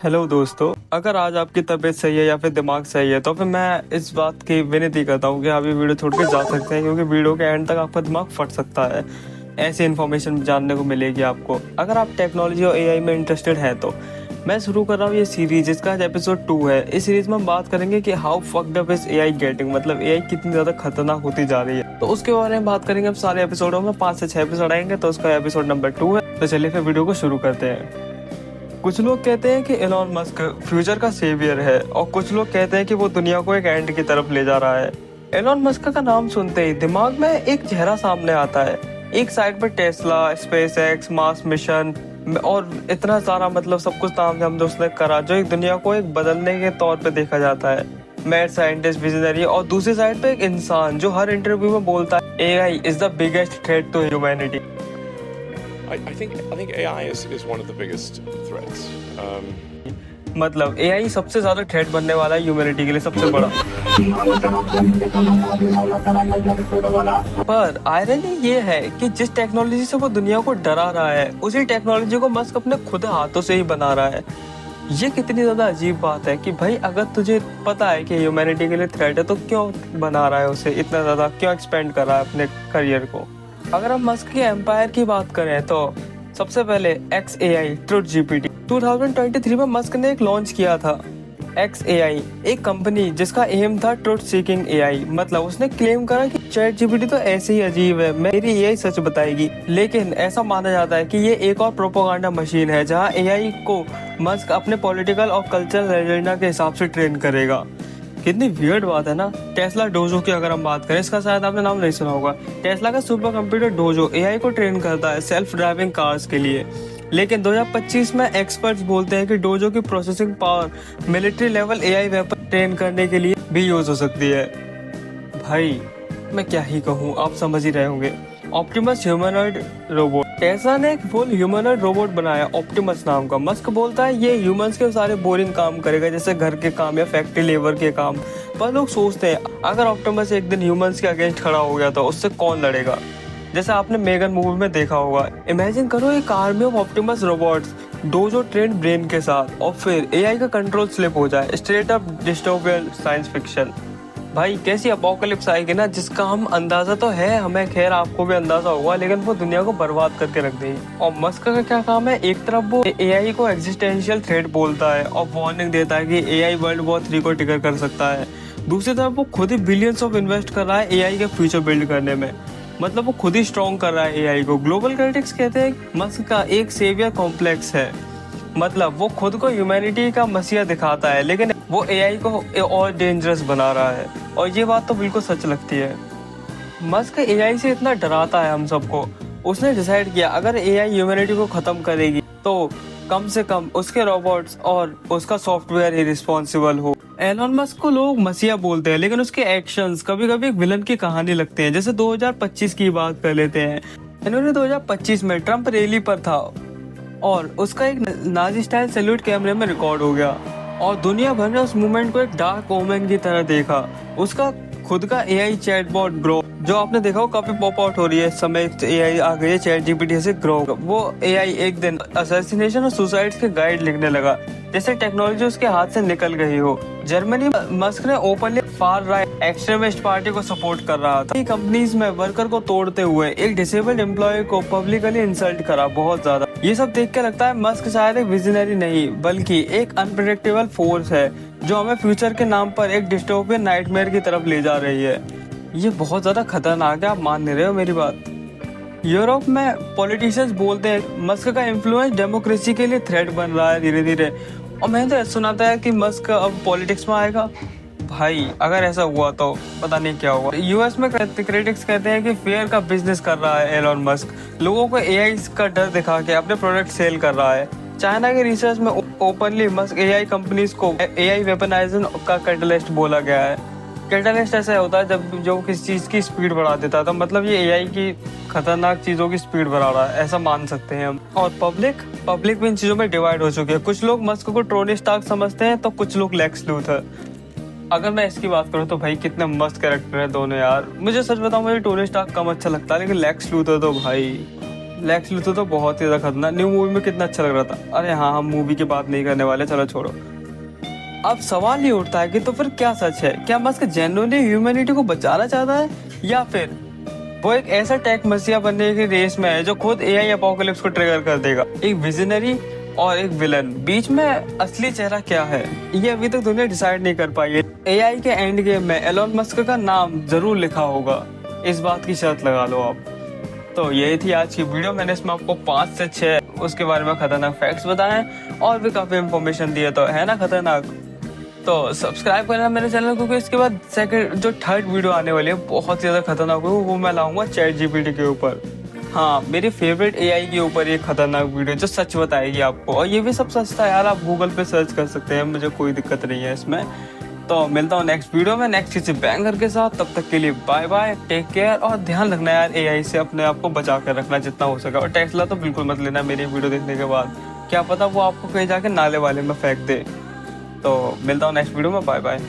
Hello दोस्तों, अगर आज आपकी तबीयत सही है या फिर दिमाग सही है तो फिर मैं इस बात की विनती करता हूँ कि आप ये वीडियो छोड़ के जा सकते हैं, क्योंकि वीडियो के एंड तक आपका दिमाग फट सकता है। ऐसी इन्फॉर्मेशन जानने को मिलेगी आपको। अगर आप टेक्नोलॉजी और एआई में इंटरेस्टेड हैं तो मैं शुरू कर रहा हूँ ये सीरीज, जिसका आज एपिसोड 2 है। इस सीरीज में हम बात करेंगे कि how fucked up is AI getting, मतलब एआई कितनी ज़्यादा खतरनाक होती जा रही है। तो उसके बारे में बात करेंगे। अब सारे एपिसोडों में 5 से 6 एपिसोड आएंगे, तो उसका एपिसोड नंबर 2 है। तो चलिए फिर वीडियो को शुरू करते हैं। कुछ लोग कहते हैं कि एलॉन मस्क फ्यूचर का सेवियर है, और कुछ लोग कहते हैं कि वो दुनिया को एक एंड की तरफ ले जा रहा है। एलॉन मस्क का नाम सुनते ही दिमाग में एक चेहरा सामने आता है। एक साइड पर टेस्ला, स्पेसएक्स, मार्स मिशन और इतना सारा, मतलब सब कुछ तामझाम उसने करा जो एक दुनिया को एक बदलने के तौर पे देखा जाता है। मैड साइंटिस्ट, विजनरी, और दूसरी साइड पे एक इंसान जो हर इंटरव्यू में बोलता है AI is the biggest threat to humanity. I think AI is one of the biggest threats. मतलब एआई सबसे ज्यादा थ्रेट बनने वाला है ह्यूमैनिटी के लिए, सबसे बड़ा। पर आयरनी ये है कि जिस टेक्नोलॉजी से वो दुनिया को डरा रहा है, उसी टेक्नोलॉजी को मस्क अपने खुद हाथों से ही बना रहा है। ये कितनी ज्यादा अजीब बात है कि भाई अगर तुझे पता है कि ह्यूमैनिटी के लिए थ्रेट है तो क्यों बना रहा है उसे इतना ज्यादा, क्यों एक्सपेंड कर रहा है अपने करियर को। अगर हम मस्क के एम्पायर की बात करें तो सबसे पहले XAI ट्रुथ GPT 2023 में मस्क ने एक लॉन्च किया था। XAI एक कंपनी जिसका एम था ट्रुथ सीकिंग AI, मतलब उसने क्लेम करा कि चैट जीपीटी तो ऐसे ही अजीब है, मेरी AI सच बताएगी। लेकिन ऐसा माना जाता है कि ये एक और प्रोपेगेंडा मशीन है जहां AI को मस्क अपने पॉलिटिकल और कल्चरल एजेंडा के हिसाब से ट्रेन करेगा। कितनी वियर्ड बात है ना। टेस्ला डोजो की अगर हम बात करें, इसका शायद आपने नाम नहीं सुना होगा। टेस्ला का सुपर कंप्यूटर डोजो एआई को ट्रेन करता है सेल्फ ड्राइविंग कार्स के लिए। लेकिन 2025 में एक्सपर्ट्स बोलते हैं कि डोजो की processing power military level AI weapon train करने के लिए भी यूज हो सकती है। भाई मैं क्या ही कहूँ, आप समझ ही रहे होंगे। ऑप्टिमस ह्यूमनॉइड रोबोट, टेस्ला ने एक फुल ह्यूमनॉइड रोबोट बनाया ऑप्टिमस नाम का। मस्क बोलता है ये ह्यूमंस के सारे बोरिंग काम करेगा, जैसे घर के काम या फैक्ट्री लेबर के काम। पर लोग सोचते हैं अगर ऑप्टिमस एक दिन ह्यूमंस के अगेंस्ट खड़ा हो गया तो उससे कौन लड़ेगा, जैसे आपने मेगन मूवी में देखा होगा। इमेजिन करो एक army of Optimus robots dojo trend brain के साथ, और फिर एआई का कंट्रोल स्लिप हो जाए। Straight up dystopian science fiction. भाई कैसी अपोकलिप्स आएगी ना, जिसका हम अंदाजा तो है हमें, खैर आपको भी अंदाजा होगा, लेकिन वो दुनिया को बर्बाद करके रख देगी। और मस्क का क्या काम है, एक तरफ वो एआई को एग्जिस्टेंशियल थ्रेट बोलता है और वार्निंग देता है कि एआई वर्ल्ड वॉर 3 को ट्रिगर कर सकता है। दूसरी तरफ वो खुद ही बिलियंस ऑफ इन्वेस्ट कर रहा है एआई के फ्यूचर बिल्ड करने में, मतलब वो खुद ही स्ट्रॉन्ग कर रहा है एआई को। ग्लोबल क्रिटिक्स कहते हैं मस्क का एक सेवियर कॉम्प्लेक्स है, मतलब वो खुद को ह्यूमैनिटी का मसीहा दिखाता है, लेकिन वो एआई को और डेंजरस बना रहा है। और ये बात तो बिल्कुल सच लगती है। मस्क एआई से इतना डराता है हम सबको, उसने डिसाइड किया अगर एआई ह्यूमैनिटी को खत्म करेगी तो कम से कम उसके रोबोट्स और उसका सॉफ्टवेयर ही रिस्पॉन्सिबल हो। एलॉन मस्क को लोग मसीहा बोलते हैं, लेकिन उसके एक्शंस कभी कभी एक विलन की कहानी लगते हैं। जैसे 2025 की बात कर लेते हैं। इन्होंने 2025 में ट्रम्प रैली पर था और उसका एक नाजी स्टाइल सैल्यूट कैमरे में रिकॉर्ड हो गया, और दुनिया भर ने उस मूवमेंट को एक डार्क ओमेन की तरह देखा। उसका खुद का एआई चैटबॉट ग्रो, जो आपने देखा हो काफी पॉप आउट हो रही है इस समय, एआई आ गई है चैट जीपीटी से ग्रो। वो एआई एक दिन असैसिनेशन और सुसाइड्स के गाइड लिखने लगा, जैसे टेक्नोलॉजी उसके हाथ से निकल गई हो। जर्मनी में मस्क ने openly far right extremist party को सपोर्ट कर रहा था। कंपनीज में वर्कर को तोड़ते हुए एक डिसेबल्ड एम्प्लॉय को पब्लिकली इंसल्ट करा बहुत ज्यादा। ये सब देख के लगता है मस्क शायद एक विजनरी नहीं बल्कि एक अनप्रेडिक्टेबल फोर्स है, जो हमें फ्यूचर के नाम पर एक डिस्टोपियन नाइटमेयर की तरफ ले जा रही है। ये बहुत ज्यादा खतरनाक है, आप मान नहीं रहे हो मेरी बात। यूरोप में पॉलिटिशियंस बोलते हैं मस्क का इन्फ्लुएंस डेमोक्रेसी के लिए थ्रेट बन रहा है धीरे धीरे, और मैंने तो सुना था कि मस्क अब पॉलिटिक्स में आएगा। भाई अगर ऐसा हुआ तो पता नहीं क्या होगा। यूएस में क्रिटिक्स कहते हैं कि फेयर का बिजनेस कर रहा है एलॉन मस्क, लोगों को एआई का डर दिखा के अपने प्रोडक्ट सेल कर रहा है। चाइना के रिसर्च में ओपनली मस्क एआई कंपनीज को एआई वेपनाइजेशन का कैटलिस्ट बोला गया है। कैटलिस्ट ऐसा होता है जब जो किसी चीज की स्पीड बढ़ा देता था, मतलब ये एआई की खतरनाक चीजों की स्पीड बढ़ा रहा है, ऐसा मान सकते हैं हम। और पब्लिक भी इन चीजों में डिवाइड हो चुकी है। कुछ लोग मस्क को टोनी स्टार्क समझते हैं तो कुछ लोग लेक्स लूथर। अगर मैं इसकी बात करूँ तो भाई कितने मस्त कैरेक्टर है दोनों यार। मुझे सच बताऊं, मुझे टोनी स्टार्क कम अच्छा लगता है, लेकिन लेक्स लूथर तो भाई लेक्स लूथर तो बहुत ही ज्यादा खतरनाक, न्यू मूवी में कितना अच्छा लग रहा था। अरे हाँ, हम मूवी की बात नहीं करने वाले, चलो छोड़ो। अब सवाल ये उठता है कि तो फिर क्या सच है? क्या मस्क जेन्युइनली ह्यूमैनिटी को बचाना चाहता है, या फिर वो एक ऐसा टेक मसीहा बनने की रेस में है जो खुद एआई अपोकलिप्स को ट्रिगर कर देगा? एक विजनरी और एक विलन, बीच में असली चेहरा क्या है, ये अभी तक दुनिया डिसाइड नहीं कर पाई है। एआई के एंड गेम में एलोन मस्क का नाम जरूर लिखा होगा, इस बात की शर्त लगा लो आप। तो यही थी आज की वीडियो। मैंने इसमें आपको 5 से 6 उसके बारे में खतरनाक फैक्ट्स बताए और भी काफी इंफॉर्मेशन दिए, तो है ना खतरनाक। तो सब्सक्राइब करना मेरे चैनल को, क्योंकि इसके बाद सेकंड जो थर्ड वीडियो आने वाली है बहुत ही ज्यादा खतरनाक होगी, वो मैं लाऊंगा चैट जीपीटी के ऊपर। हाँ, मेरी फेवरेट एआई के ऊपर ये खतरनाक वीडियो जो सच बताएगी आपको, और ये भी सब सच था यार, आप गूगल पे सर्च कर सकते हैं, मुझे कोई दिक्कत नहीं है इसमें। तो मिलता हूँ नेक्स्ट वीडियो में नेक्स्ट किसी बैंगर के साथ। तब तक के लिए बाय बाय, टेक केयर, और ध्यान रखना यार एआई से अपने आप को बचा कर रखना जितना हो सके। और टेस्ला तो बिल्कुल मत लेना मेरी वीडियो देखने के बाद, क्या पता वो आपको कहीं जाके नाले वाले में फेंक दे। तो मिलता हूँ नेक्स्ट वीडियो में, बाय बाय।